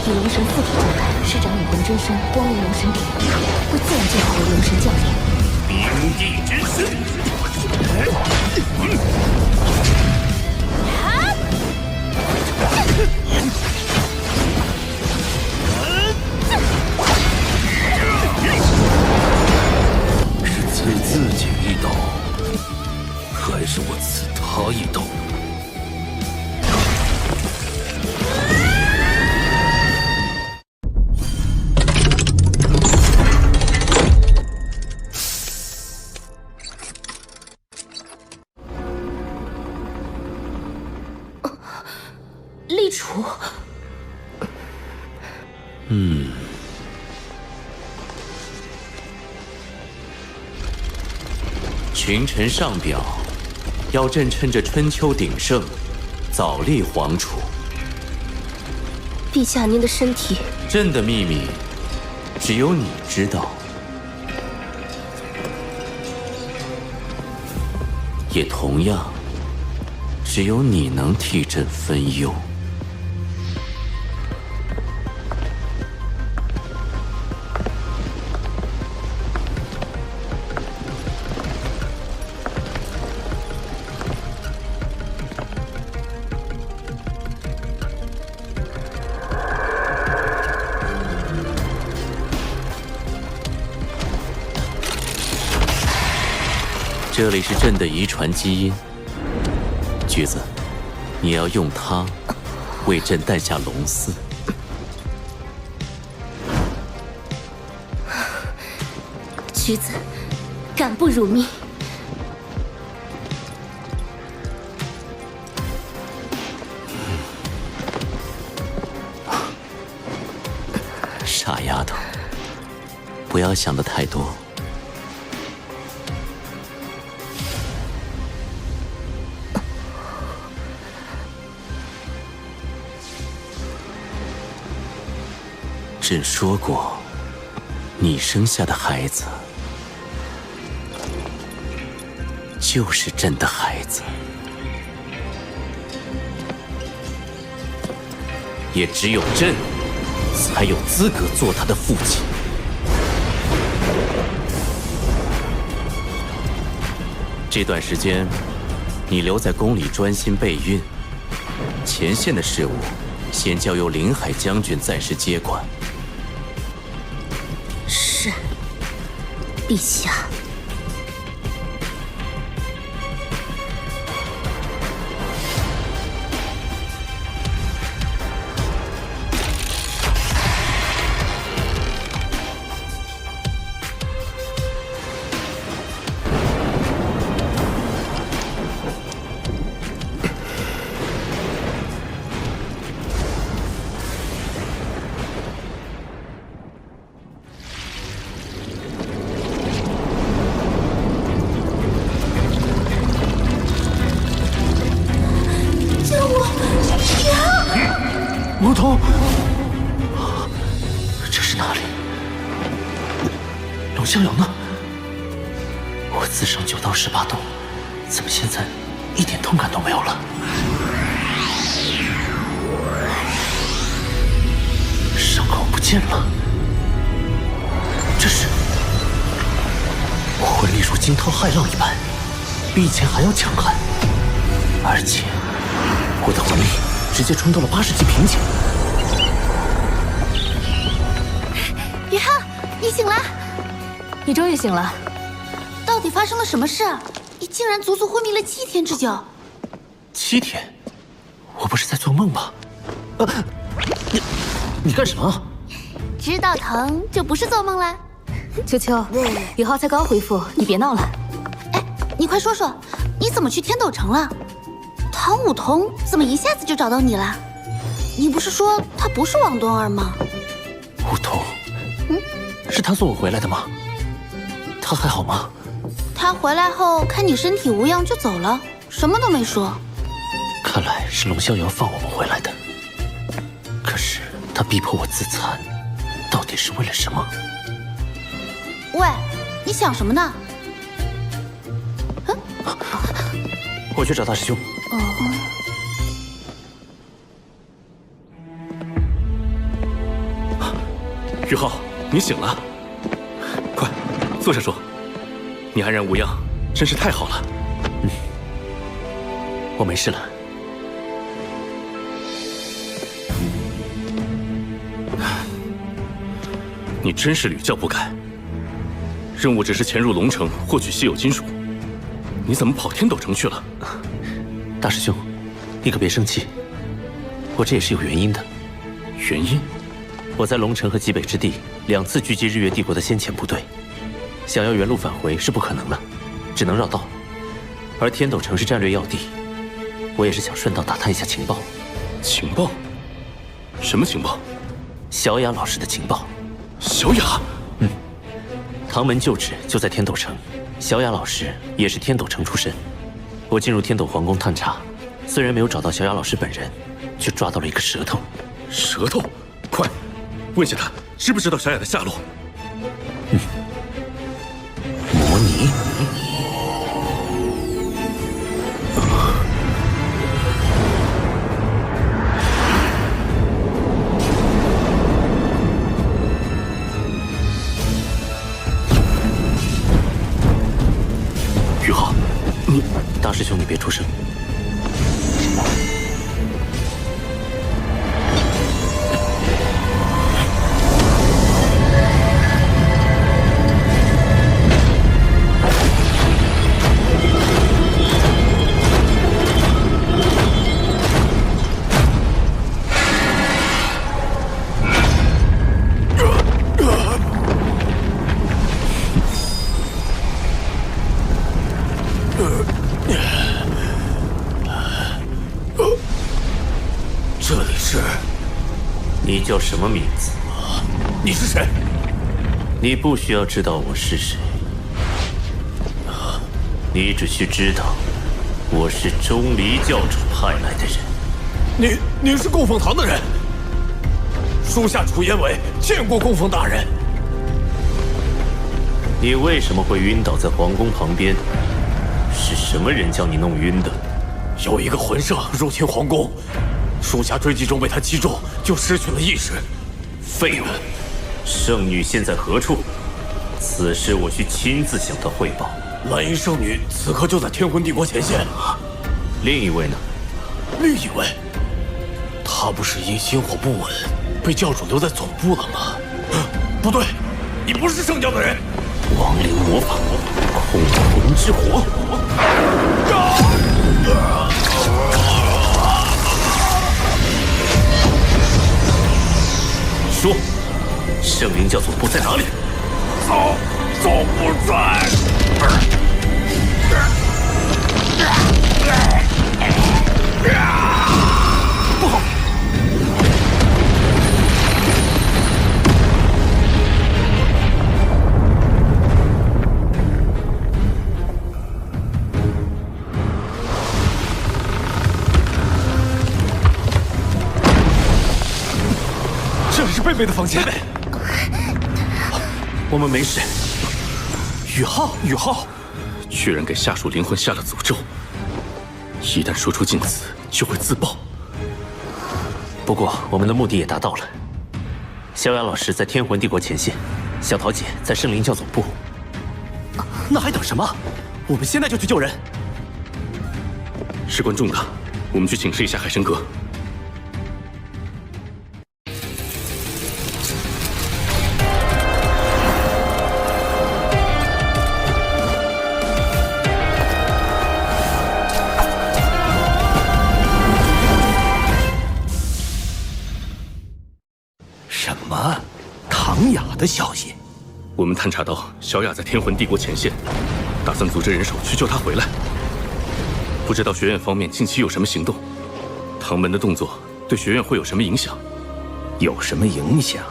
以龙神附体状态施展武魂真身光明龙神体，会自然进化为龙神降临。冰地之势。是刺自己一刀，还是我刺他一刀？立储，群臣上表，要朕趁着春秋鼎盛，早立皇储。陛下，您的身体，朕的秘密，只有你知道，也同样，只有你能替朕分忧。这里是朕的遗传基因，橘子，你要用它为朕诞下龙嗣。橘子，敢不辱命？傻丫头，不要想得太多。朕说过，你生下的孩子就是朕的孩子，也只有朕才有资格做他的父亲。这段时间，你留在宫里专心备孕，前线的事务先交由临海将军暂时接管。是，陛下。梧桐，这是哪里？龙逍遥呢？我自伤9刀18洞，怎么现在一点痛感都没有了？伤口不见了，这是魂力如惊涛骇浪一般，比以前还要强悍，而且我的魂力直接冲到了80级瓶颈。雨浩，你醒了！你终于醒了，到底发生了什么事？你竟然足足昏迷了7天之久。7天？我不是在做梦吗？你干什么？知道疼就不是做梦啦。秋秋，雨浩才刚恢复，你别闹了。哎，你快说说，你怎么去天斗城了？唐武桐怎么一下子就找到你了？你不是说他不是王敦儿吗？武桐，是他送我回来的吗？他还好吗？他回来后看你身体无恙就走了，什么都没说。看来是龙逍遥放我们回来的。可是他逼迫我自残，到底是为了什么？喂，你想什么呢？我去找大师兄。玉浩，你醒了，快坐下说。你安然无恙，真是太好了。我没事了。你真是屡教不改。任务只是潜入龙城获取稀有金属，你怎么跑天斗城去了？大师兄，你可别生气，我这也是有原因的。原因？我在龙城和极北之地2次狙击日月帝国的先遣部队，想要原路返回是不可能了，只能绕道。而天斗城是战略要地，我也是想顺道打探一下情报。情报？什么情报？小雅老师的情报。小雅？唐门旧址就在天斗城，小雅老师也是天斗城出身。我进入天斗皇宫探查，虽然没有找到小雅老师本人，却抓到了一个舌头。舌头？快，问下他知不知道小雅的下落。魔尼。玉浩，你……大师兄，你别出声。这里是？你叫什么名字？你是谁？你不需要知道我是谁，你只需知道我是钟离教主派来的人。你是供奉堂的人？属下楚延伟见过供奉大人。你为什么会晕倒在皇宫旁边？是什么人将你弄晕的？有一个魂圣入侵皇宫，属下追击中被他击中，就失去了意识。废物！圣女现在何处？此事我需亲自向她汇报。蓝衣圣女此刻就在天魂帝国前线。另一位呢？另一位，他不是因心火不稳被教主留在总部了吗？不对，你不是圣教的人。亡灵魔法，控魂之火。说，圣灵教总部在哪里？总部在。不好！这里是贝贝的房间。我们没事。宇浩，居然给下属灵魂下了诅咒，一旦说出禁词，就会自爆。不过我们的目的也达到了。萧雅老师在天魂帝国前线，小桃姐在圣灵教总部。那还等什么？我们现在就去救人。事关重大，我们去请示一下海参阁。什么？唐雅的消息？我们探查到小雅在天魂帝国前线，打算组织人手去救她回来。不知道学院方面近期有什么行动？唐门的动作对学院会有什么影响？有什么影响？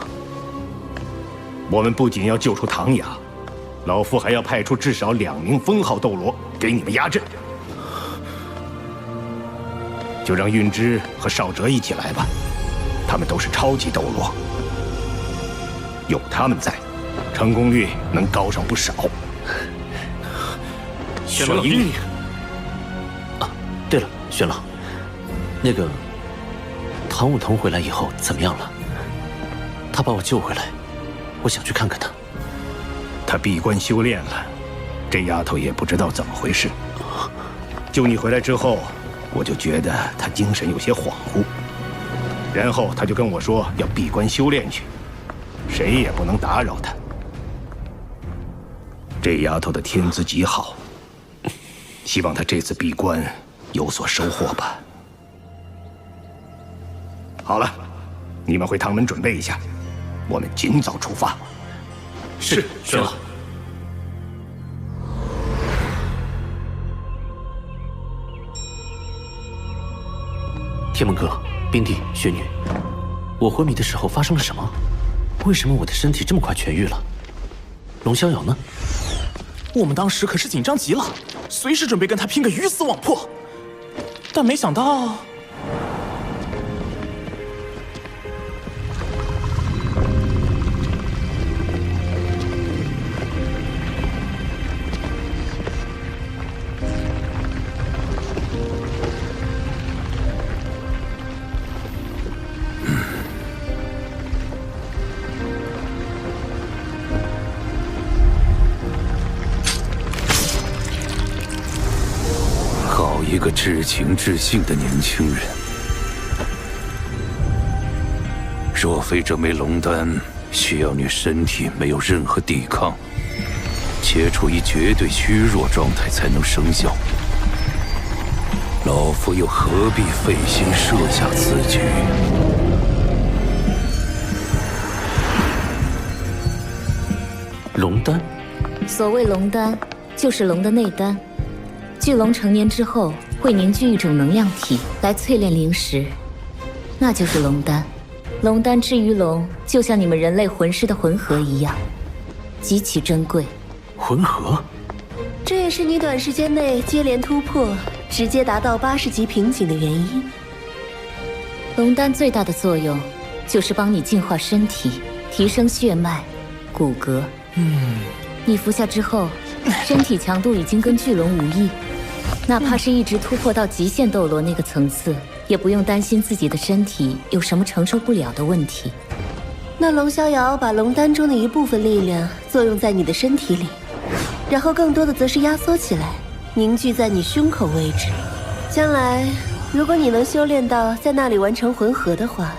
我们不仅要救出唐雅，老夫还要派出至少2名封号斗罗给你们压阵。就让韵之和少哲一起来吧，他们都是超级斗罗，有他们在，成功率能高上不少。玄老英明。啊，对了，玄老，那个唐舞桐回来以后怎么样了？他把我救回来，我想去看看她。她闭关修炼了，这丫头也不知道怎么回事。救你回来之后，我就觉得她精神有些恍惚，然后她就跟我说要闭关修炼去，谁也不能打扰她。这丫头的天资极好，希望她这次闭关有所收获吧。好了，你们回堂门准备一下，我们尽早出发。是，玄老。天门哥、冰帝、玄女，我昏迷的时候发生了什么？为什么我的身体这么快痊愈了？龙逍遥呢？我们当时可是紧张极了，随时准备跟他拼个鱼死网破，但没想到。一个至情至性的年轻人，若非这枚龙丹需要你身体没有任何抵抗，且处于绝对虚弱状态才能生效，老夫又何必费心设下此局？龙丹，所谓龙丹，就是龙的内丹。巨龙成年之后会凝聚一种能量体来淬炼灵石，那就是龙丹。龙丹之于龙，就像你们人类魂师的魂核一样，极其珍贵。魂核？这也是你短时间内接连突破，直接达到80级瓶颈的原因。龙丹最大的作用就是帮你净化身体，提升血脉、骨骼。你服下之后，身体强度已经跟巨龙无异。哪怕是一直突破到极限斗罗那个层次，也不用担心自己的身体有什么承受不了的问题。那龙逍遥把龙丹中的一部分力量作用在你的身体里，然后更多的则是压缩起来，凝聚在你胸口位置。将来如果你能修炼到在那里完成魂核的话，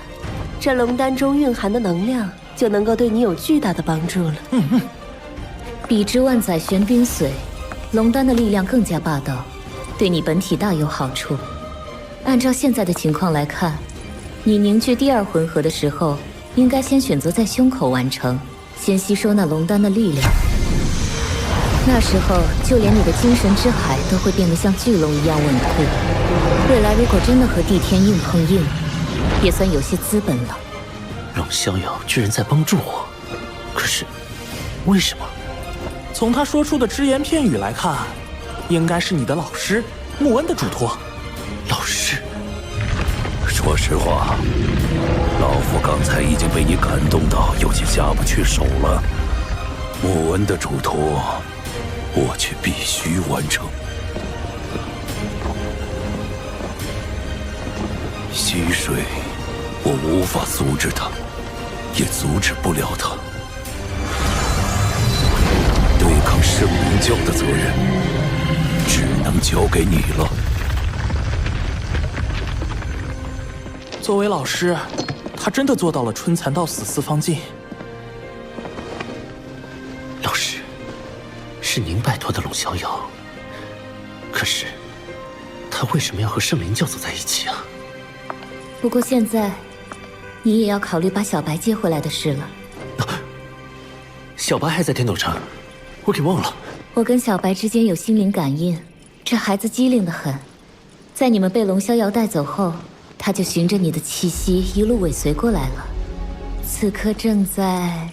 这龙丹中蕴含的能量就能够对你有巨大的帮助了。比之万载玄冰髓，龙丹的力量更加霸道，对你本体大有好处。按照现在的情况来看，你凝聚第2魂核的时候，应该先选择在胸口完成，先吸收那龙丹的力量。那时候，就连你的精神之海都会变得像巨龙一样稳固。未来如果真的和帝天硬碰硬，也算有些资本了。龙逍遥居然在帮助我，可是为什么？从他说出的只言片语来看，应该是你的老师穆恩的嘱托。老师，说实话，老夫刚才已经被你感动到有些下不去手了。穆恩的嘱托，我却必须完成。溪水，我无法阻止他，也阻止不了他。对抗圣灵教的责任，只能交给你了。作为老师，他真的做到了春蚕到死丝方尽。老师，是您拜托的龙逍遥，可是他为什么要和圣灵教走在一起啊？不过现在，你也要考虑把小白接回来的事了。小白还在天斗城，我给忘了。我跟小白之间有心灵感应，这孩子机灵得很。在你们被龙逍遥带走后，他就循着你的气息一路尾随过来了。此刻正在……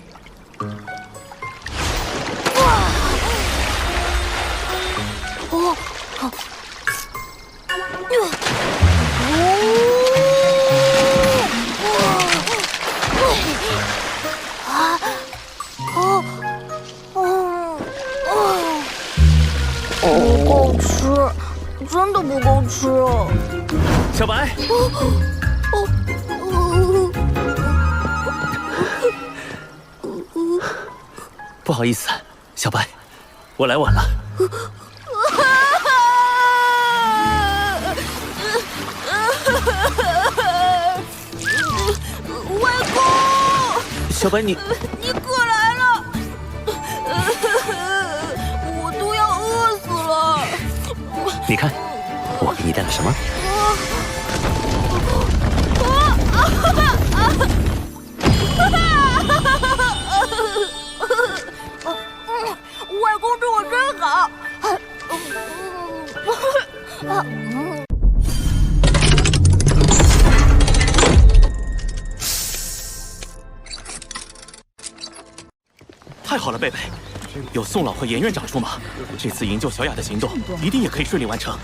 不够吃，真的不够吃。小白，不好意思，小白，我来晚了。外公，小白，你可来了！我都要饿死了。你看，我给你带了什么？外公对我真好。太好了，贝贝，有宋老和严院长出马，这次营救小雅的行动一定也可以顺利完成。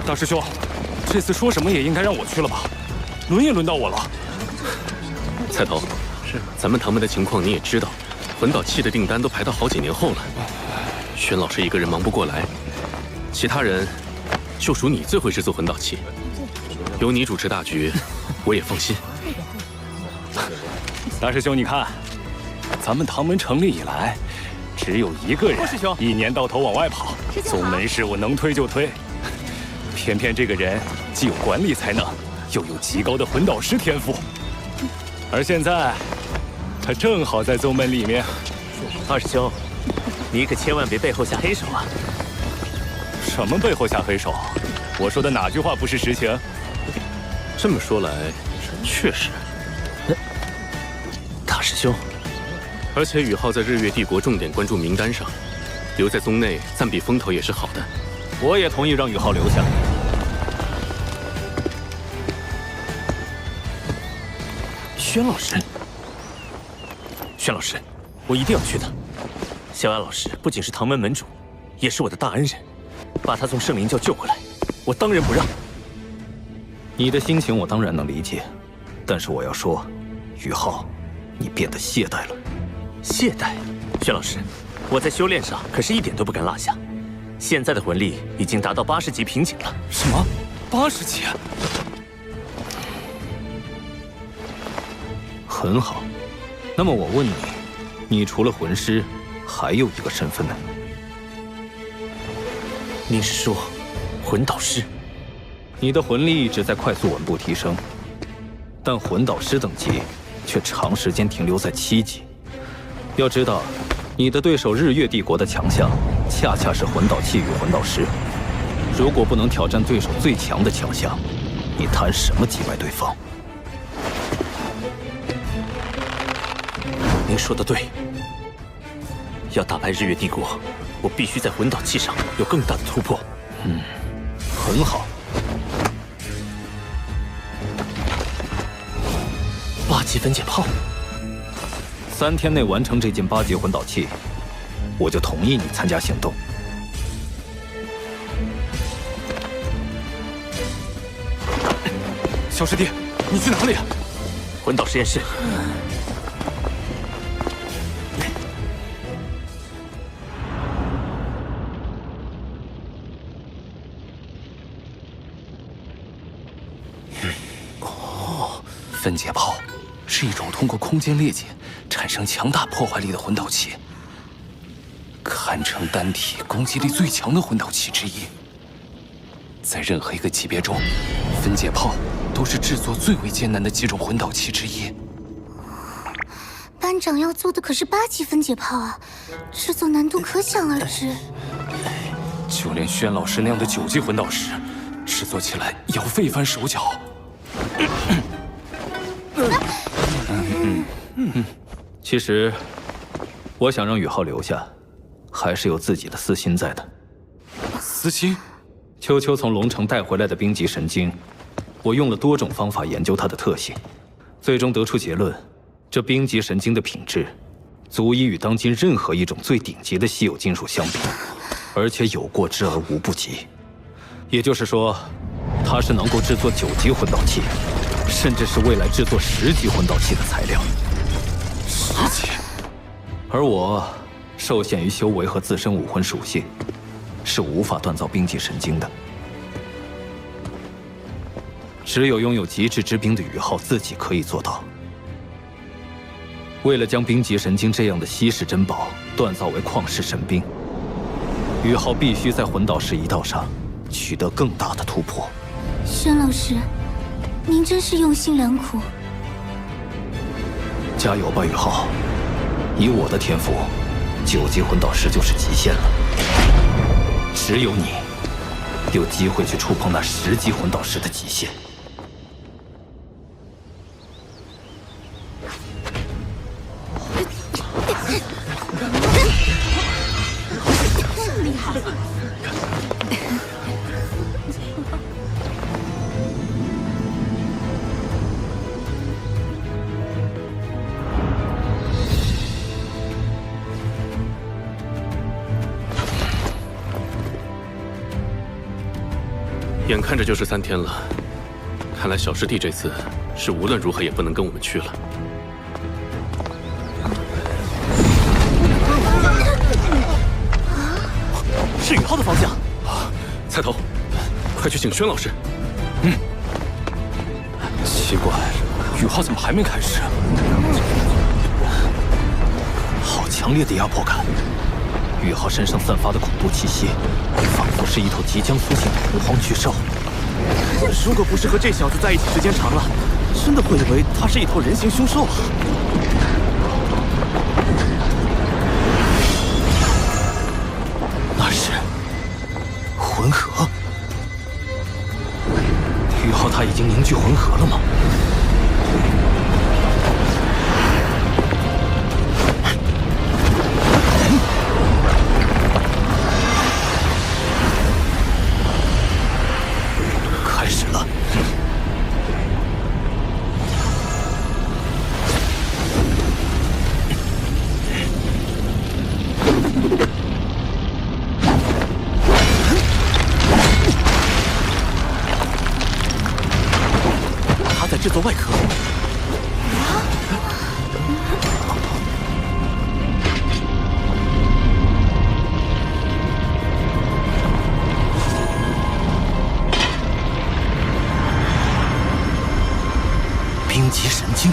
大师兄，这次说什么也应该让我去了吧？轮也轮到我了。菜头，咱们唐门的情况你也知道，魂导器的订单都排到好几年后了。玄老师一个人忙不过来，其他人就属你最会制作魂导器，有你主持大局，我也放心。大师兄，你看，咱们唐门成立以来，只有一个人一年到头往外跑，宗门事务能推就推。偏偏这个人既有管理才能，又有极高的魂导师天赋，而现在他正好在宗门里面。二师兄，你可千万别背后下黑手啊！什么背后下黑手？我说的哪句话不是实情？这么说来，确实。大师兄，而且宇浩在日月帝国重点关注名单上，留在宗内暂避风头也是好的。我也同意让宇浩留下。轩老师，轩老师，我一定要去的。小雅老师不仅是唐门门主，也是我的大恩人，把他从圣灵教救回来，我当仁不让。你的心情我当然能理解，但是我要说，宇浩，你变得懈怠了。懈怠？轩老师，我在修炼上可是一点都不敢落下。现在的魂力已经达到80级瓶颈了。什么？80级？很好，那么我问你，你除了魂师，还有一个身份呢？您是说，魂导师？你的魂力一直在快速稳步提升，但魂导师等级却长时间停留在7级。要知道，你的对手日月帝国的强项，恰恰是魂导器与魂导师。如果不能挑战对手最强的强项，你谈什么击败对方？您说的对，要打败日月帝国，我必须在魂导器上有更大的突破。很好。8级分解炮，3天内完成这件8级魂导器，我就同意你参加行动。小师弟，你去哪里？魂导实验室。分解炮是一种通过空间裂解产生强大破坏力的魂导器，堪称单体攻击力最强的魂导器之一。在任何一个级别中，分解炮都是制作最为艰难的几种魂导器之一。班长要做的可是8级分解炮啊，制作难度可想而知。就连轩老师那样的9级魂导师，制作起来也要费一番手脚。其实，我想让宇浩留下，还是有自己的私心在的。私心？秋秋从龙城带回来的冰级神经，我用了多种方法研究它的特性，最终得出结论：这冰级神经的品质，足以与当今任何一种最顶级的稀有金属相比，而且有过之而无不及。也就是说，它是能够制作9级魂导器，甚至是未来制作10级魂导器的材料。10级？而我受限于修为和自身武魂属性，是无法锻造冰级神经的。只有拥有极致之冰的宇浩自己可以做到。为了将冰极神经这样的稀世珍宝锻造为旷世神兵，宇浩必须在魂导师一道上取得更大的突破。轩老师，您真是用心良苦。加油吧，宇浩！以我的天赋，9级魂导师就是极限了。只有你有机会去触碰那10级魂导师的极限。厉害！眼看着就是3天了，看来小师弟这次是无论如何也不能跟我们去了。是宇浩的方向。菜头，快去请轩老师。奇怪，宇浩怎么还没开始？好强烈的压迫感！宇浩身上散发的恐怖气息，仿佛是一头即将苏醒的洪荒巨兽。如果不是和这小子在一起时间长了，真的会以为他是一头人形凶兽啊！那是魂核。宇浩他已经凝聚魂核了吗？开始了。他在制作外壳。冰极神经。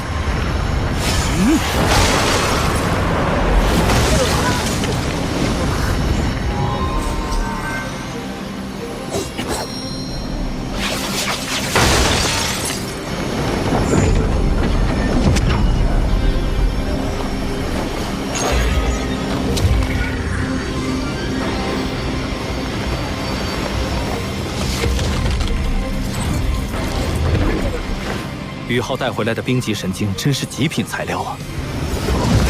宇浩带回来的冰极神经真是极品材料啊！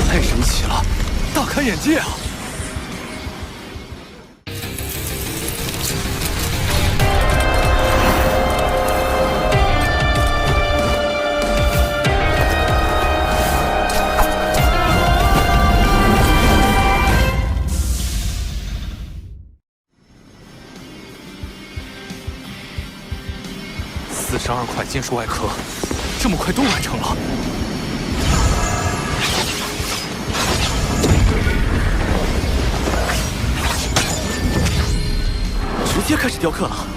太神奇了，大开眼界啊！42块金属外壳，这么快都完成了。直接开始雕刻了，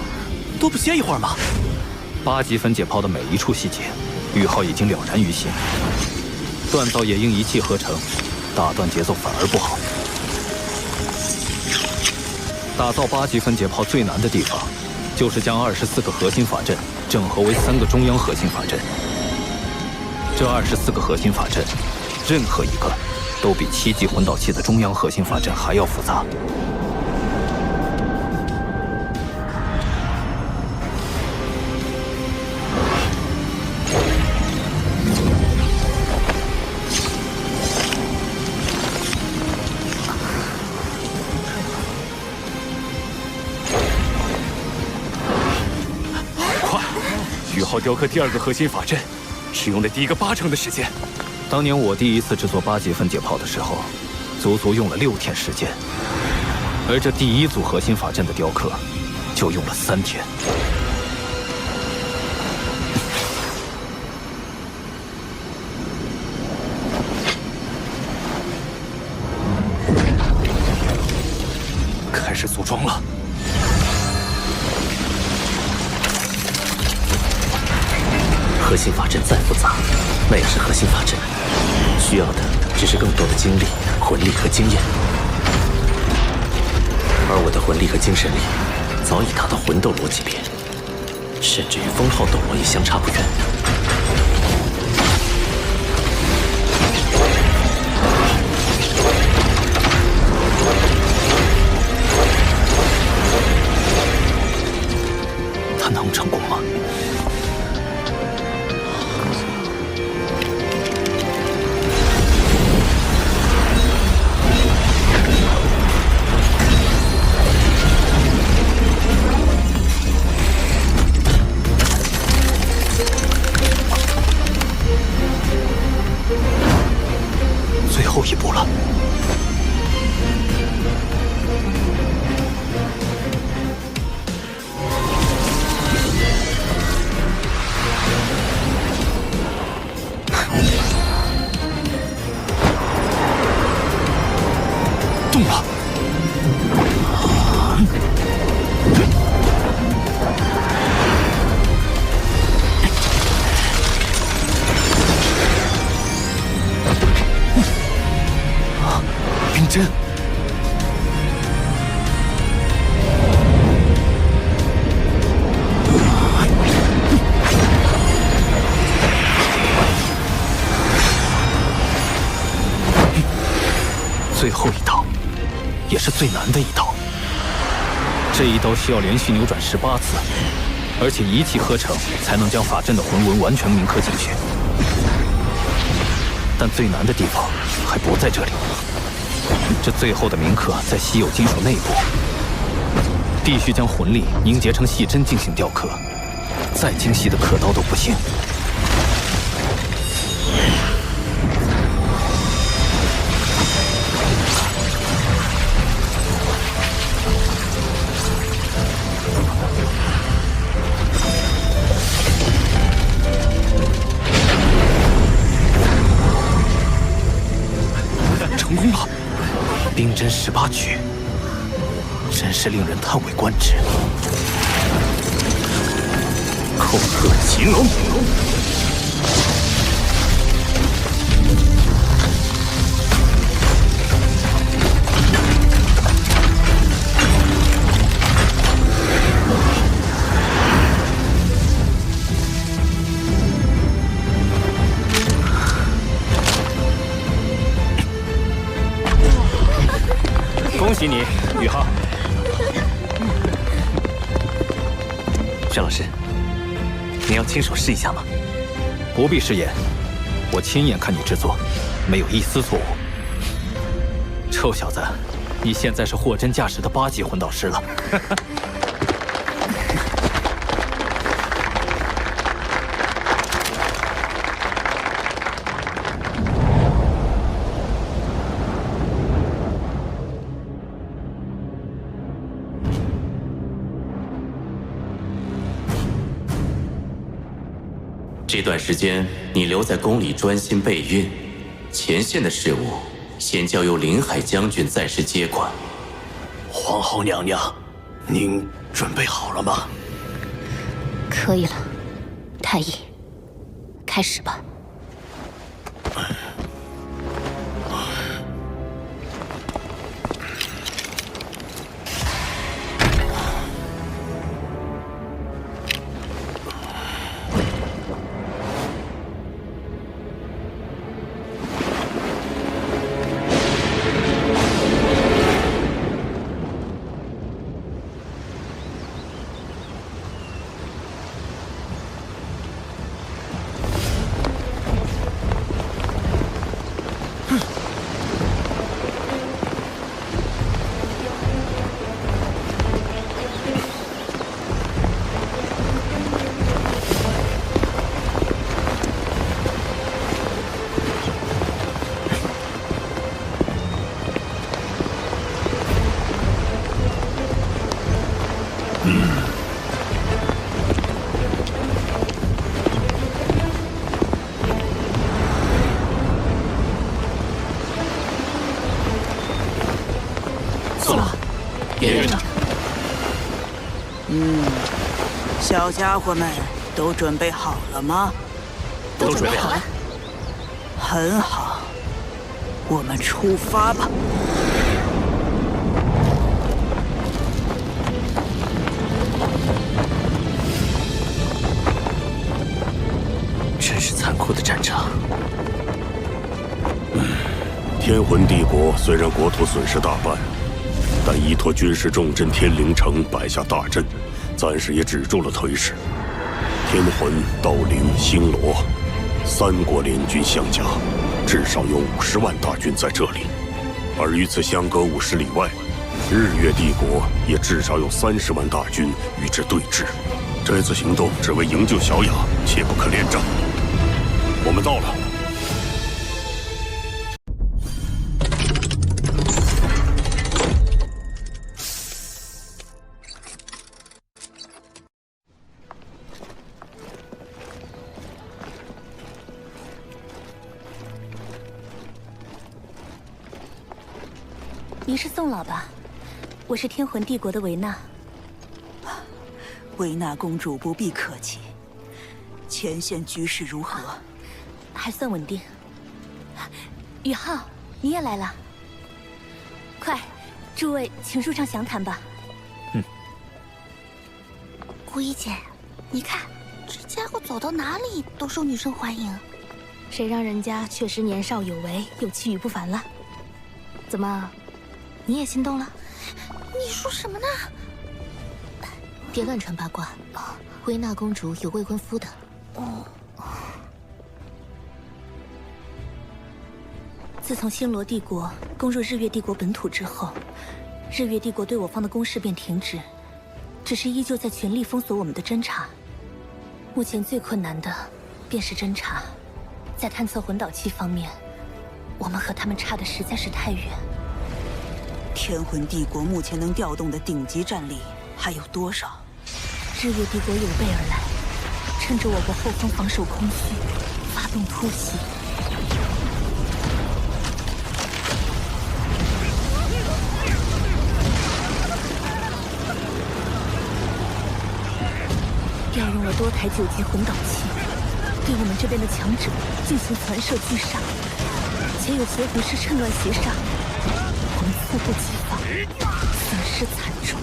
都不歇一会儿吗？8级分解炮的每一处细节，宇浩已经了然于心。锻造也应一气呵成，打断节奏反而不好。打造8级分解炮最难的地方，就是将24个核心法阵整合为3个中央核心法阵。这24个核心法阵，任何一个都比7级魂导器的中央核心法阵还要复杂。宇浩雕刻第2个核心法阵，只用了第1个80%的时间。当年我第1次制作8级分解炮的时候，足足用了6天时间，而这第1组核心法阵的雕刻，就用了3天。开始组装了。核心法阵再复杂，那也是核心法阵，需要的只是更多的精力、魂力和经验，而我的魂力和精神力早已达到魂斗罗级别，甚至与封号斗罗也相差不远。他能成功吗？最后一步了。动了！冰针。最后一刀，也是最难的一刀。这一刀需要连续扭转18次，而且一气呵成，才能将法阵的魂纹完全铭刻进去。但最难的地方还不在这里，这最后的铭刻在稀有金属内部，必须将魂力凝结成细针进行雕刻，再精细的刻刀都不行。成功了！冰针18举，真是令人叹为观止。控鹤擒龙。恭喜你，宇浩。轩老师，你要亲手试一下吗？不必试验，我亲眼看你制作，没有一丝错误。臭小子，你现在是货真价实的8级魂导师了。这段时间你留在宫里专心备孕，前线的事务先交由林海将军暂时接管。皇后娘娘，您准备好了吗？可以了，太医，开始吧。严院长。小家伙们都准备好了吗？都准备好了。很好，我们出发吧。真是残酷的战场。天魂帝国虽然国土损失大半，但依托军事重镇天灵城摆下大阵，暂时也止住了颓势。天魂、道灵、星罗3国联军相加，至少有50万大军在这里。而与此相隔50里外，日月帝国也至少有30万大军与之对峙。这次行动只为营救小雅，切不可恋战。我们到了。您是宋老吧？我是天魂帝国的维娜。维娜公主不必客气。前线局势如何？还算稳定。宇浩，你也来了。快，诸位请入帐详谈吧。顾一姐，你看这家伙走到哪里都受女生欢迎。谁让人家确实年少有为，又气宇不凡了？怎么，你也心动了？你说什么呢？别乱传八卦。维娜公主有未婚夫的。自从星罗帝国攻入日月帝国本土之后，日月帝国对我方的攻势便停止，只是依旧在全力封锁我们的侦察。目前最困难的便是侦察，在探测魂导器方面，我们和他们差的实在是太远。天魂帝国目前能调动的顶级战力还有多少？日月帝国有备而来，趁着我国后方防守空虚，发动突袭。调用了多台9级魂导器，对我们这边的强者进行传射击杀，且有邪狐师趁乱袭杀，我们猝不及防，损失惨重。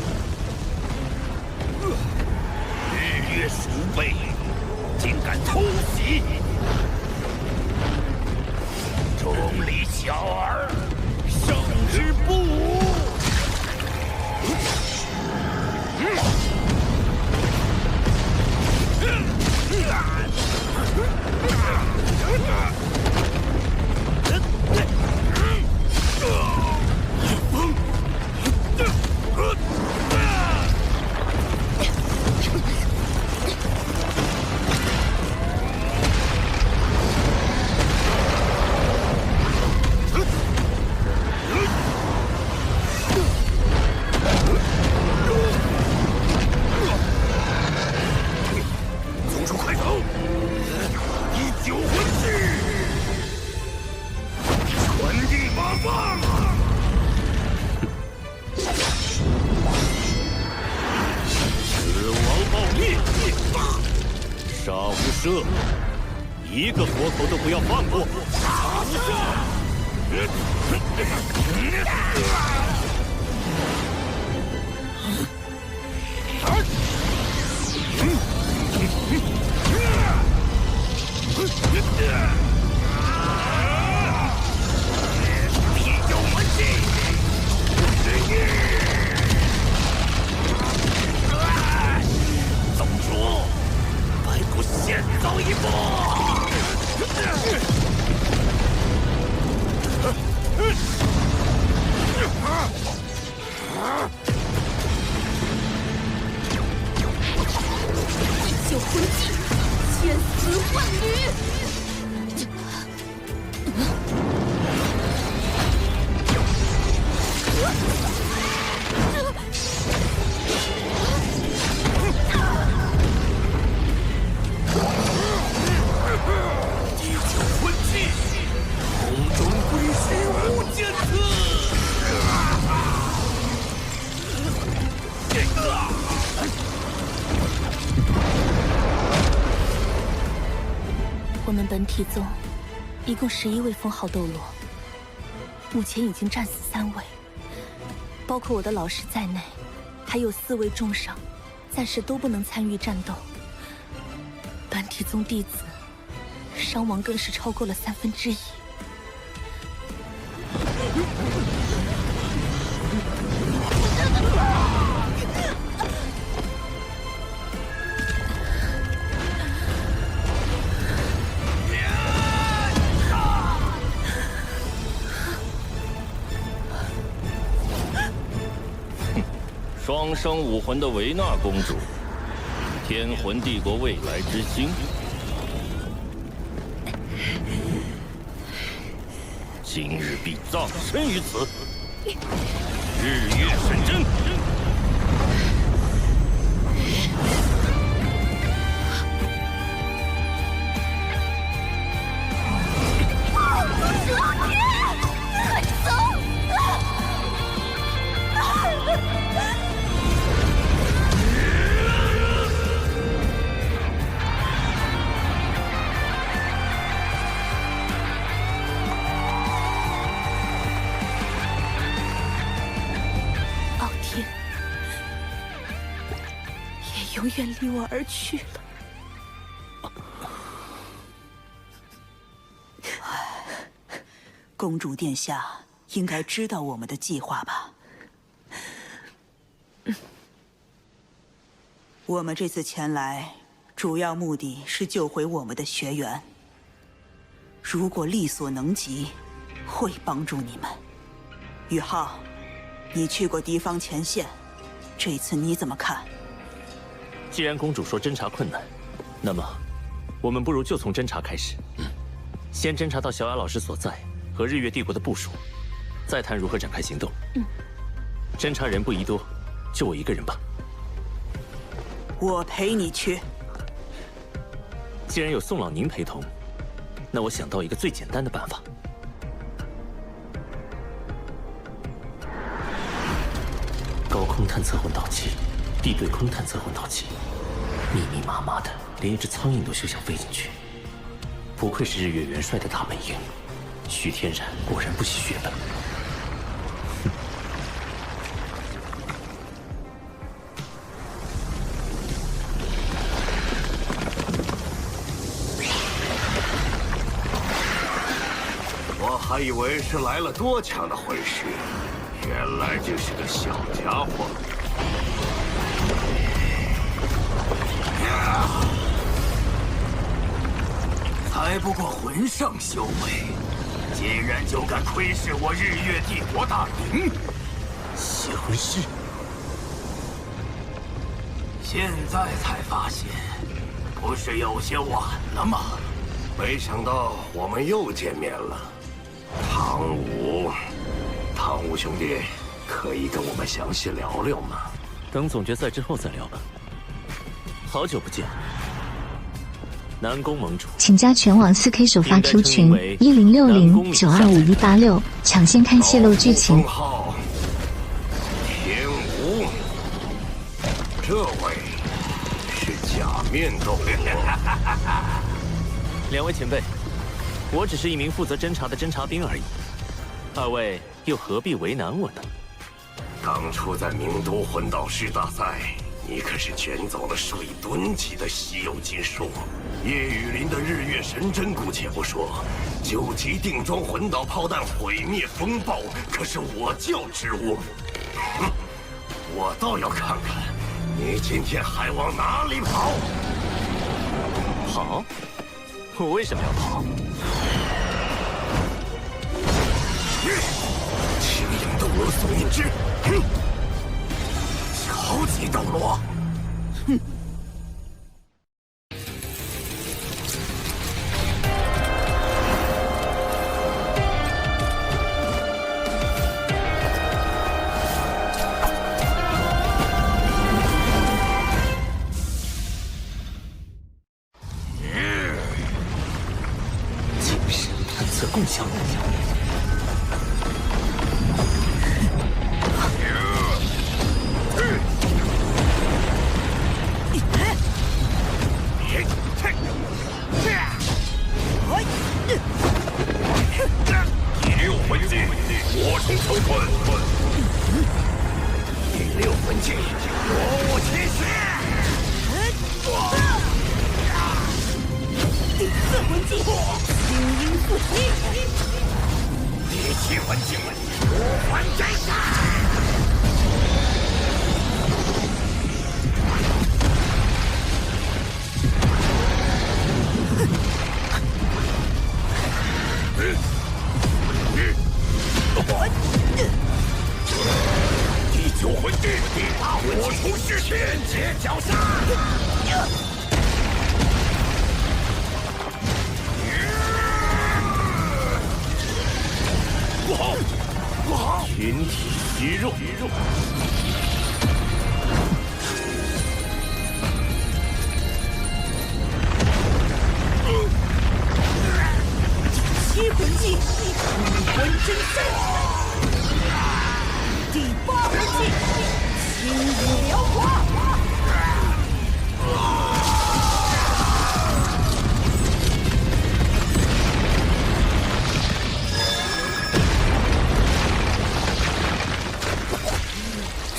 日月鼠辈竟敢偷袭，众里小儿，胜之不武。一个活口都不要放过！必有文气！宗主，白骨先走一步！一九魂技，千丝万缕。地球魂技，空中归虚无间刺。我们本体宗一共11位封号斗罗，目前已经战死3位，包括我的老师在内，还有4位重伤，暂时都不能参与战斗。本体宗弟子伤亡更是超过了1/3。双生武魂的维纳公主，天魂帝国未来之星，今日必葬身于此。日月神针。永远离我而去了。公主殿下应该知道我们的计划吧？我们这次前来，主要目的是救回我们的学员。如果力所能及，会帮助你们。宇浩，你去过敌方前线，这次你怎么看？既然公主说侦查困难，那么我们不如就从侦查开始。先侦查到小雅老师所在和日月帝国的部署，再谈如何展开行动。侦查人不宜多，就我一个人吧。我陪你去。既然有宋老您陪同，那我想到一个最简单的办法。高空探测混导器，地对空探测混导器，密密麻麻的，连一只苍蝇都休想飞进去。不愧是日月元帅的大本营，徐天然果然不惜血本。我还以为是来了多强的魂师，原来就是个小家伙。才不过魂圣修为，竟然就敢窥视我日月帝国大营，邪魂师！现在才发现，不是有些晚了吗？没想到我们又见面了，汤武兄弟，可以跟我们详细聊聊吗？等总决赛之后再聊吧。好久不见。南宫盟主，请加全网4K 首发 Q 群1060925186，抢先看泄露剧情。号天武，这位是假面斗罗。两位前辈，我只是一名负责侦查的侦察兵而已，二位又何必为难我呢？当初在名都魂导师大赛，你可是卷走了水吨级的稀有金属。叶雨林的日月神针姑且不说，9级定装魂导炮弹毁灭风暴可是我教之物。哼，我倒要看看你今天还往哪里跑！跑？我为什么要跑？赤影斗罗宋印之，超级斗罗，哼！精神探测共享能力。棍，第六魂技，魔物奇袭。第四魂技，精英附体。第七魂技，五环斩杀。第九魂技，第八魂技，火冲虚天劫绞杀。不好，不好！群体虚弱。第七魂技，五魂真身。第八魂技，轻舞辽华。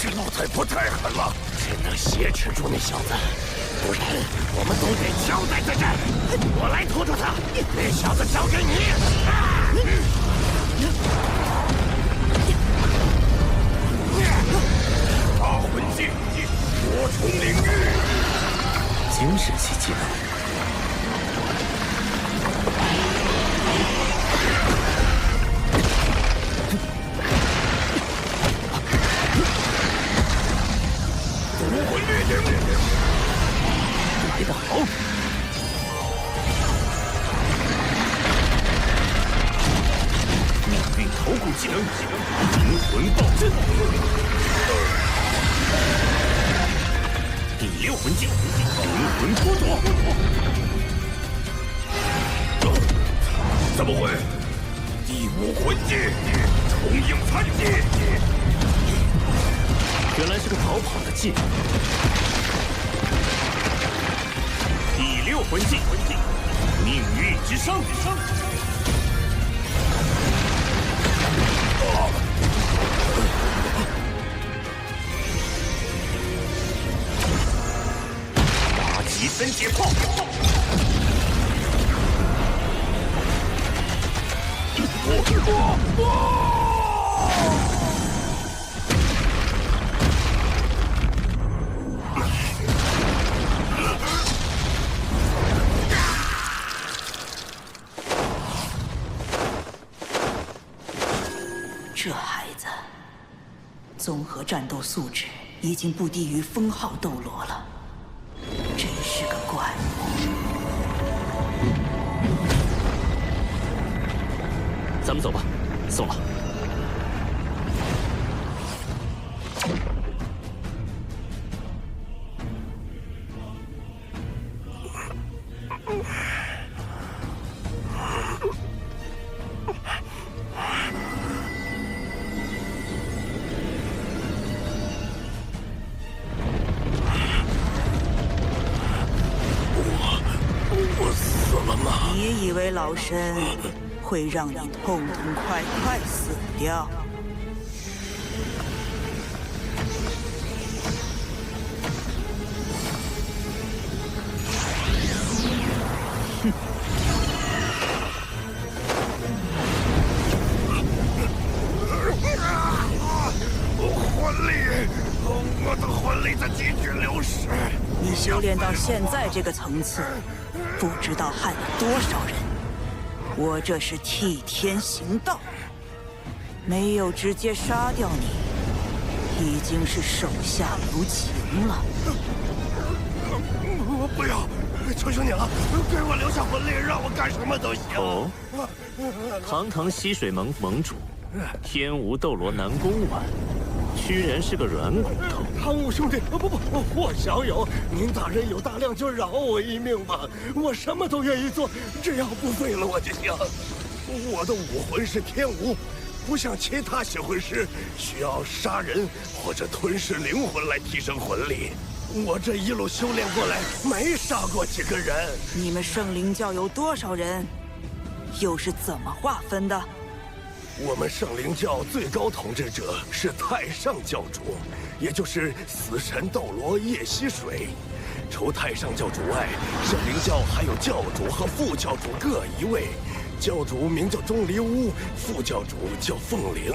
这老太婆太狠了，只能挟持住那小子，不然我们都得交代在这儿。我来拖住他，那小子交给你。八魂技，火冲领域，精神系技能。来得好！命运头骨技能，灵魂暴震。第六魂技，灵魂剥夺。怎么会？第五魂技，重影残技。原来是个逃跑的技能。第六魂技，命运之伤。八级分解炮。这孩子，综合战斗素质已经不低于封号斗罗了，真是个怪物。咱们走吧，宋老。我死了吗？你以为老身会让你痛痛快快死掉？哼！魂力，我的魂力在急剧流失。你修炼到现在这个层次，不知道害了多少人。我这是替天行道，没有直接杀掉你，已经是手下留情了。不要，求求你了，给我留下魂力，让我干什么都行。哦，堂堂溪水盟盟主，天无斗罗南宫丸，居然是个软骨头。汤武兄弟，不，我小友，您大人有大量，就饶我一命吧，我什么都愿意做，只要不废了我就行。我的武魂是天无，不像其他血魂师需要杀人或者吞噬灵魂来提升魂力。我这一路修炼过来，没杀过几个人。你们圣灵教有多少人？又是怎么划分的？我们圣灵教最高统治者是太上教主，也就是死神斗罗叶吸水。除太上教主外，圣灵教还有教主和副教主各一位。教主名叫钟离乌，副教主叫凤灵。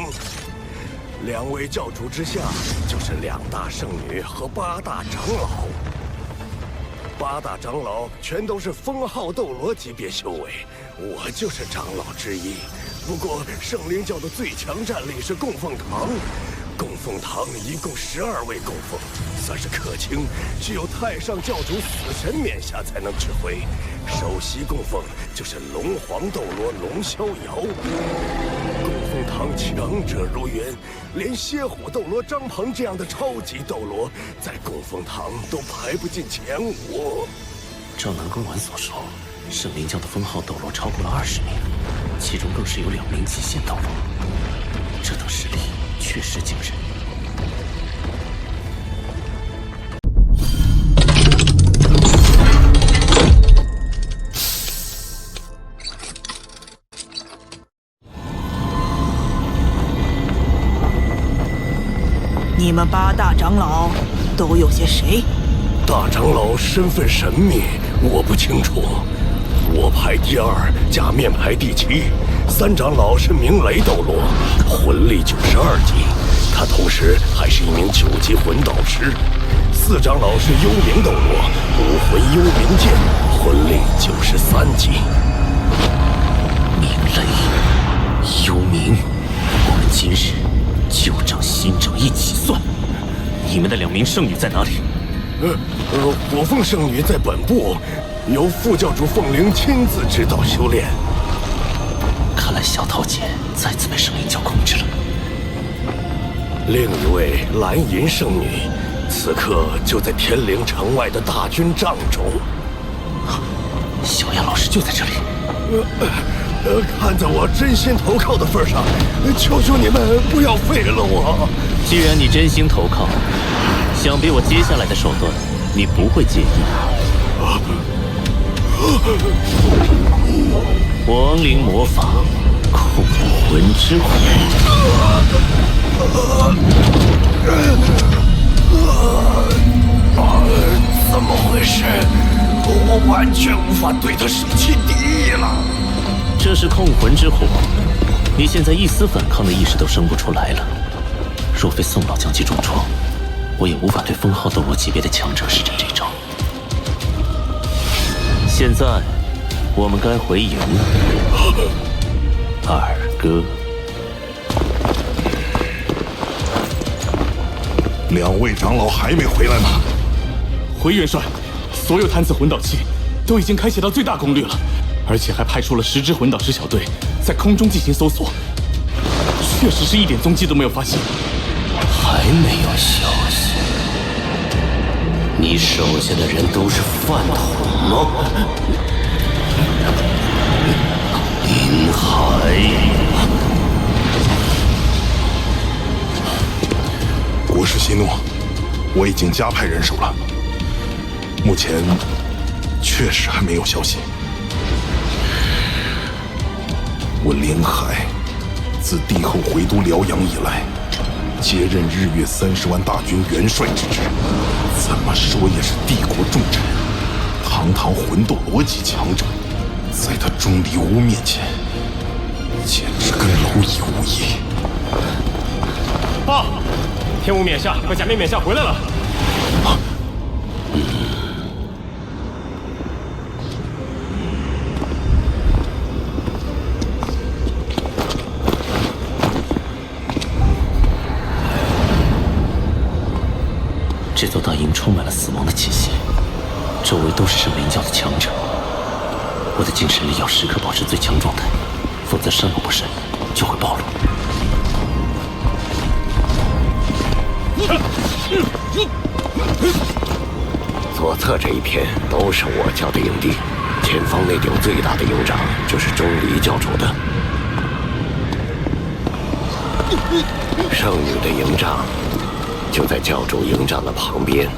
2位教主之下，就是2大圣女和8大长老。8大长老全都是封号斗罗级别修为，我就是长老之一。不过圣灵教的最强战力是供奉堂，供奉堂一共12位供奉，算是客卿，只有太上教主死神冕下才能指挥。首席供奉就是龙皇斗罗龙逍遥。供奉堂强者如云，连蝎虎斗罗张鹏这样的超级斗罗，在供奉堂都排不进前5。照南宫丸所说，圣灵教的封号斗罗超过了20名，其中更是有2名极限斗罗，这等实力确实惊人。你们8大长老都有些谁？大长老身份神秘，我不清楚。我排第2，假面排第7。3长老是明雷斗罗，魂力92级，他同时还是一名9级魂导师。4长老是幽冥斗罗，武魂幽冥剑，魂力93级。明雷，幽冥，我们今日旧账新账一起算。你们的2名圣女在哪里？火凤圣女在本部，由副教主凤灵亲自指导修炼。看来小桃姐再次被圣灵教控制了。另一位蓝银圣女，此刻就在天灵城外的大军帐中。小雅老师就在这里。看在我真心投靠的份上，求求你们不要废了我。既然你真心投靠，想必我接下来的手段你不会介意。亡灵魔法，控魂之火。怎么回事？我完全无法对他生起敌意了。这是控魂之火，你现在一丝反抗的意识都生不出来了。若非宋老将其重创，我也无法对封号斗罗级别的强者施展这招。现在，我们该回营了。二哥，2位长老还没回来吗？回元帅，所有贪刺魂导器都已经开启到最大功率了，而且还派出了10支魂导师小队在空中进行搜索，确实是一点踪迹都没有发现。还没有消息？你手下的人都是饭桶吗？银海，国师息怒，我已经加派人手了，目前确实还没有消息。我林海自帝后回都辽阳以来，接任日月30万大军元帅之职，怎么说也是帝国重臣，堂堂魂斗罗级强者，在他钟离乌面前，简直跟蝼蚁无异。报，天武冕下和假面冕下回来了。这座大营充满了死亡的气息，周围都是圣灵教的强者。我的精神力要时刻保持最强状态，否则稍有不慎就会暴露。左侧这一片都是我教的营地，前方那顶最大的营帐就是钟离教主的。圣女的营帐就在教主营帐的旁边。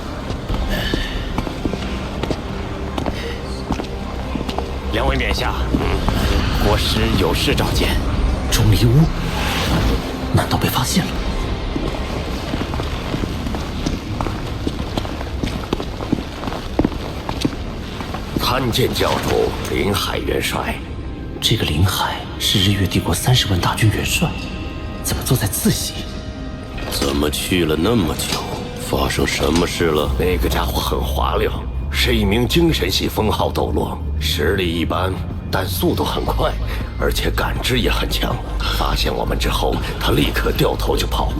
2位冕下，国师有事召见。钟离屋，难道被发现了？参见教主林海元帅。这个林海是日月帝国30万大军元帅，怎么坐在自席？怎么去了那么久？发生什么事了？那个家伙很滑溜，是一名精神系封号斗罗，实力一般，但速度很快，而且感知也很强。发现我们之后，他立刻掉头就跑，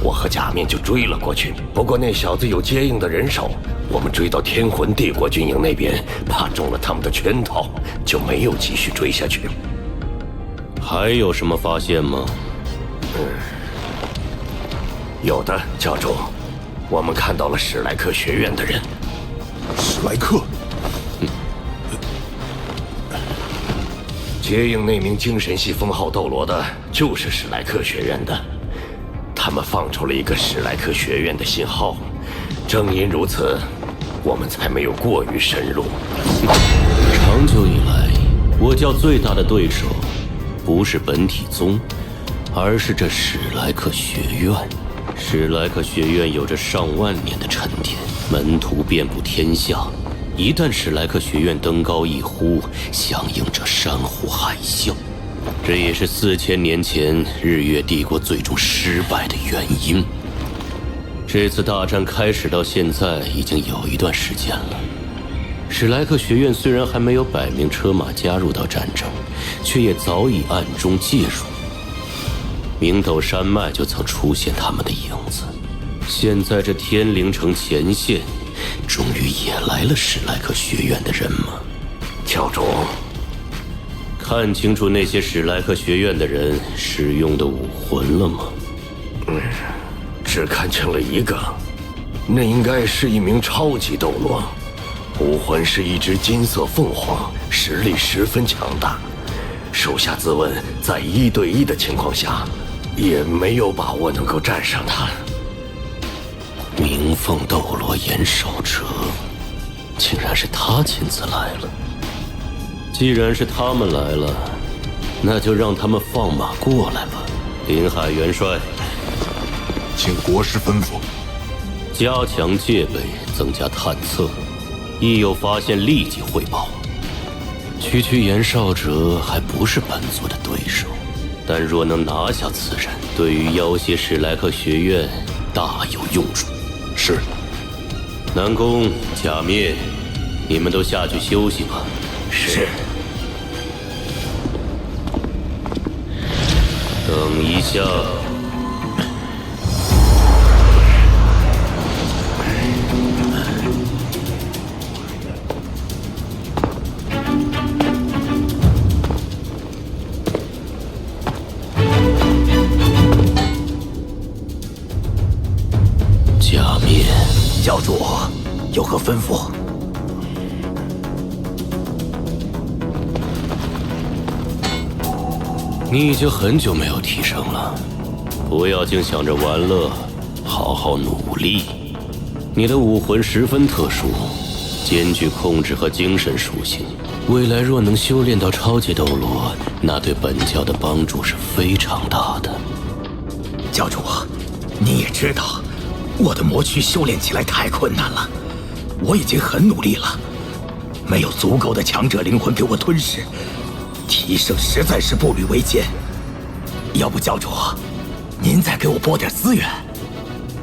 我和假面就追了过去。不过那小子有接应的人手，我们追到天魂帝国军营那边，怕中了他们的圈套，就没有继续追下去。还有什么发现吗？有的，教主，我们看到了史莱克学院的人。史莱克。接应那名精神系封号斗罗的，就是史莱克学院的。他们放出了一个史莱克学院的信号，正因如此，我们才没有过于深入。长久以来，我教最大的对手，不是本体宗，而是这史莱克学院。史莱克学院有着上万年的沉淀，门徒遍布天下。一旦史莱克学院登高一呼，响应着山呼海啸，这也是4000年前日月帝国最终失败的原因。这次大战开始到现在已经有一段时间了，史莱克学院虽然还没有摆明车马加入到战争，却也早已暗中介入。明斗山脉就曾出现他们的影子，现在这天灵城前线终于也来了史莱克学院的人吗？教主，看清楚那些史莱克学院的人使用的武魂了吗？只看清了一个，那应该是一名超级斗罗，武魂是一只金色凤凰，实力十分强大。手下自问，在1对1的情况下，也没有把握能够战胜他。鸣凤斗罗严守哲，竟然是他亲自来了。既然是他们来了，那就让他们放马过来吧。林海元帅，请国师吩咐。加强戒备，增加探测，一有发现立即汇报。区严少哲还不是本座的对手，但若能拿下此人，对于要挟史莱克学院大有用处。是。南宫、假面，你们都下去休息吧。是。等一下。假面，教主有何吩咐？你已经很久没有提升了，不要净想着玩乐，好好努力。你的武魂十分特殊，兼具控制和精神属性，未来若能修炼到超级斗罗，那对本教的帮助是非常大的。教主，你也知道，我的魔躯修炼起来太困难了，我已经很努力了，没有足够的强者灵魂给我吞噬，提升实在是步履维艰。要不教主，您再给我拨点资源。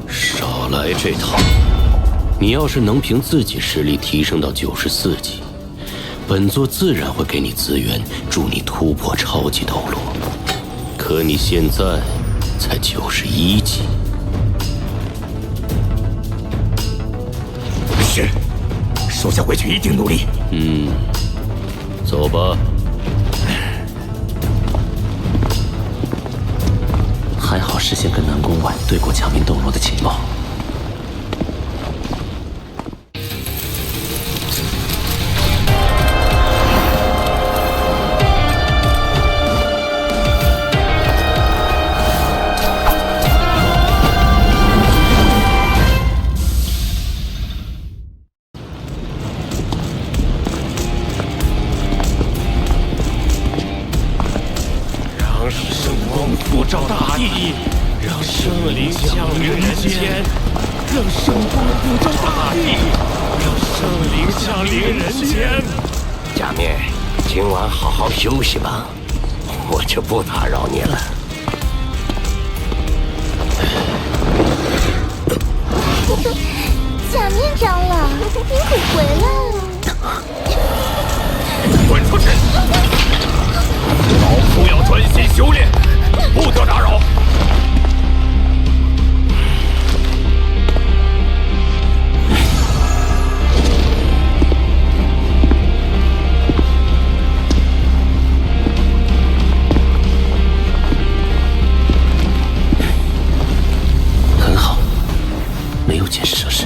少来这套！你要是能凭自己实力提升到94级，本座自然会给你资源，助你突破超级斗罗。可你现在才91级。是，属下回去一定努力。走吧。还好事先跟南宫婉对过强名斗罗的情报。让生大地，让生灵降临人间，让圣光普照大地，让生灵降临人间。假面，今晚好好休息吧，我就不打扰你了。假面长老，您可回来了！滚出去！老夫要专心修炼，不得打扰。很好，没有监视设施。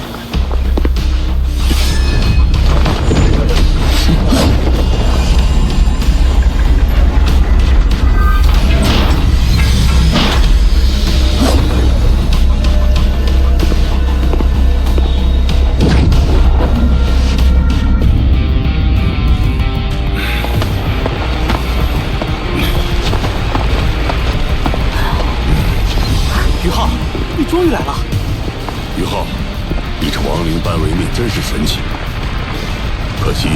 终于来了，于浩，你这亡灵般为命真是神奇。可惜，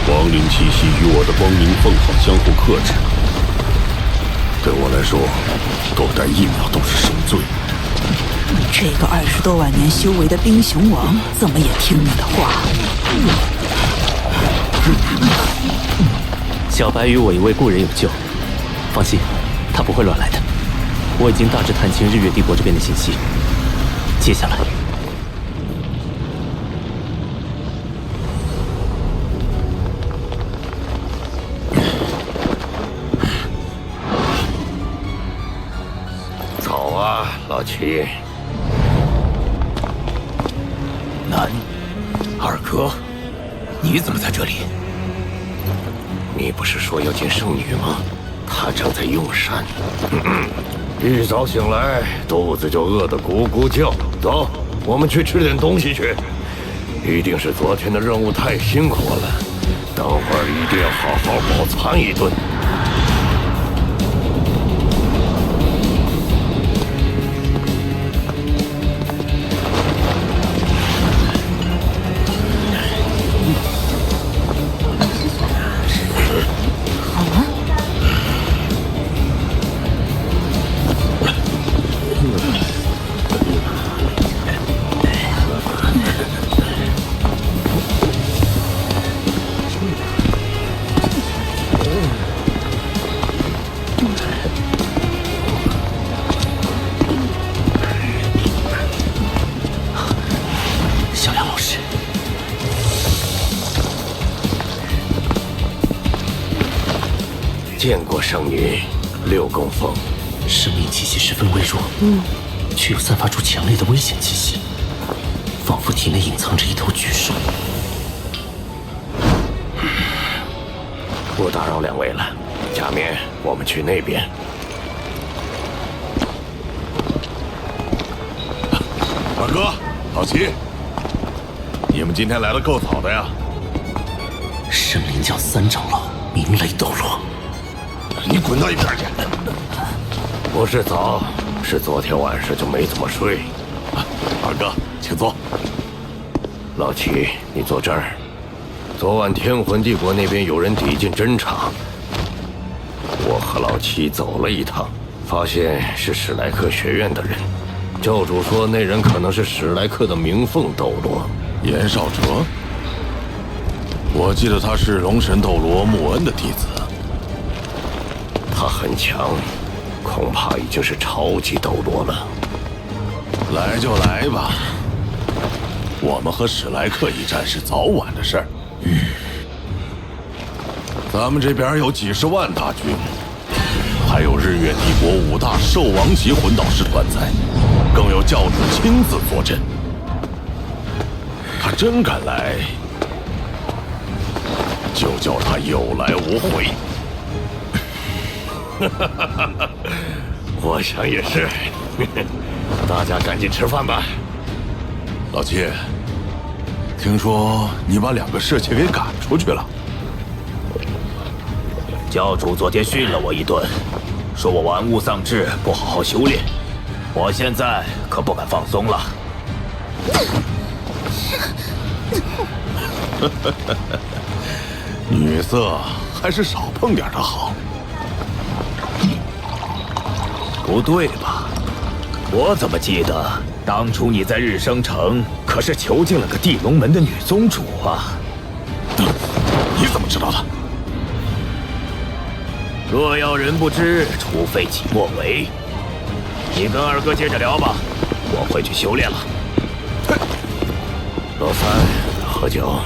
亡灵气息与我的光明凤凰相互克制，对我来说，多待1秒都是受罪。这个20多万年修为的冰熊王，怎么也听你的话？小白与我一位故人有救，放心，他不会乱来的。我已经大致探清日月帝国这边的信息，接下来，早啊，老七。南，二哥，你怎么在这里？你不是说要见圣女吗？她正在用膳。一早醒来，肚子就饿得咕咕叫。走，我们去吃点东西去。一定是昨天的任务太辛苦了，等会儿一定要好好饱餐一顿。见过圣女，6供奉，生命气息十分微弱，却又散发出强烈的危险气息，仿佛体内隐藏着一头巨兽。不打扰2位了，假面，我们去那边。二哥，老齐，你们今天来的够早的呀！圣灵教3长老鸣雷斗罗。你滚到一边去！不是早，是昨天晚上就没怎么睡。二哥，请坐。老齐，你坐这儿。昨晚天魂帝国那边有人抵近侦查，我和老齐走了一趟，发现是史莱克学院的人。教主说那人可能是史莱克的明凤斗罗严少哲。我记得他是龙神斗罗穆恩的弟子。他很强，恐怕已经是超级斗罗了。来就来吧，我们和史莱克一战是早晚的事儿。咱们这边有几十万大军，还有日月帝国5大兽王级魂导师团在，更有教主亲自坐镇。他真敢来，就叫他有来无回。我想也是。大家赶紧吃饭吧。老七，听说你把2个侍妾给赶出去了？教主昨天训了我一顿，说我玩物丧志，不好好修炼。我现在可不敢放松了。女色还是少碰点的好。不对吧？我怎么记得当初你在日升城可是囚禁了个地龙门的女宗主啊？你怎么知道的？若要人不知，除非己莫为。你跟二哥接着聊吧，我回去修炼了。老三，喝酒。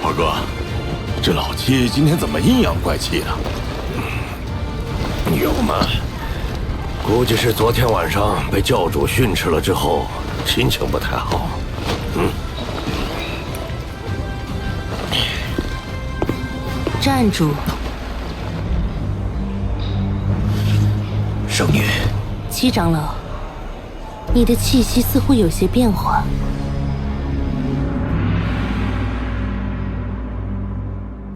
二哥，这老七今天怎么阴阳怪气的？有吗？估计是昨天晚上被教主训斥了之后，心情不太好。站住！圣女，七长老，你的气息似乎有些变化。